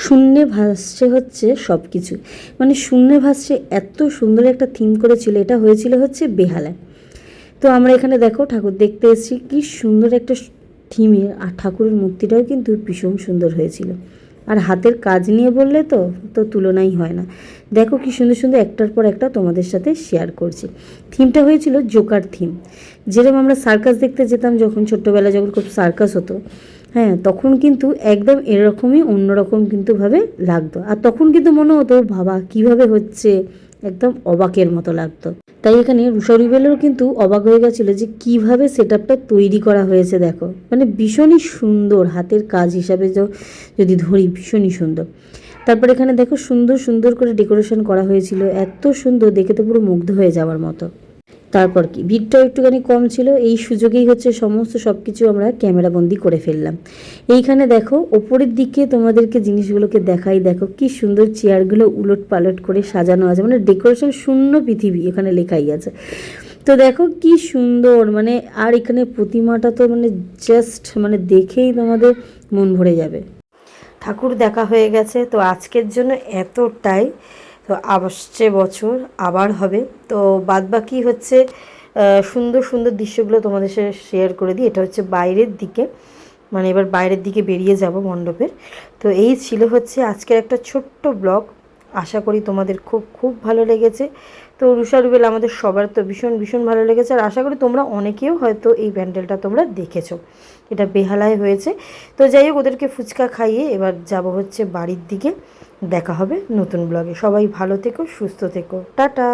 শূন্যে ভাসছে হচ্ছে সব কিছু, মানে শূন্যে ভাসছে, এত সুন্দর একটা থিম করেছিল। এটা হয়েছিল হচ্ছে বেহালায়। তো আমরা এখানে দেখো ঠাকুর দেখতে এসেছি, কি সুন্দর একটা থিমে, আর ঠাকুরের মূর্তিটাও কিন্তু ভীষণ সুন্দর হয়েছিল। আর হাতের কাজ নিয়ে বললে তো তো তুলনাই হয় না। দেখো কি সুন্দর সুন্দর একটার পর একটা তোমাদের সাথে শেয়ার করছি। থিমটা হয়েছিল জোকার থিম। যেরকম আমরা সার্কাস দেখতে যেতাম যখন ছোট্টবেলা, যখন খুব সার্কাস হতো, হ্যাঁ, তখন কিন্তু একদম এরকমই অন্যরকম কিন্তু ভাবে লাগতো। আর তখন কিন্তু মনে হতো বাবা কীভাবে হচ্ছে, একদম অবাকের মতো লাগতো। তাই এখানে রুষা রুবেলেরও কিন্তু অবাক হয়ে গেছিলো যে কীভাবে সেট আপটা তৈরি করা হয়েছে। দেখো মানে ভীষণই সুন্দর, হাতের কাজ হিসাবে যদি ধরি ভীষণই সুন্দর। তারপর এখানে দেখো সুন্দর সুন্দর করে ডেকোরেশন করা হয়েছিল, এত সুন্দর দেখে তো পুরো মুগ্ধ হয়ে যাওয়ার মতো। তারপর কি ভিড়টাও একটুখানি কম ছিল, এই সুযোগেই হচ্ছে সমস্ত সব কিছু আমরা ক্যামেরাবন্দি করে ফেললাম। এইখানে দেখো ওপরের দিকে তোমাদেরকে জিনিসগুলোকে দেখাই, দেখো কি সুন্দর চেয়ারগুলো উলট পালট করে সাজানো আছে, মানে ডেকোরেশন শূন্য পৃথিবী এখানে লেখাই আছে। তো দেখো কি সুন্দর, মানে আর এখানে প্রতিমাটা তো মানে জাস্ট মানে দেখেই তোমাদের মন ভরে যাবে। ঠাকুর দেখা হয়ে গেছে, তো আজকের জন্য এতটাই। তো আসছে বছর আবার হবে। তো বাদবাকি হচ্ছে সুন্দর সুন্দর দৃশ্যগুলো তোমাদের সাথে শেয়ার করে দিই। এটা হচ্ছে বাইরের দিকে, মানে এবার বাইরের দিকে বেরিয়ে যাব মণ্ডপের। তো এই ছিল হচ্ছে আজকের একটা ছোট্ট ব্লগ। আশা করি তোমাদের খুব খুব ভালো লেগেছে। তো রুষা রুবেল আমাদের সবার তো ভীষণ ভীষণ ভালো লেগেছে, আর আশা করি তোমরা অনেকেও হয়তো এই প্যান্ডেলটা তোমরা দেখেছো। এটা বেহালায় হয়েছে। তো যাই হোক, ওদেরকে ফুচকা খাইয়ে এবার যাব হচ্ছে বাড়ির দিকে। দেখা হবে নতুন ব্লগে। সবাই ভালো থেকো, সুস্থ থেকো, টাটা।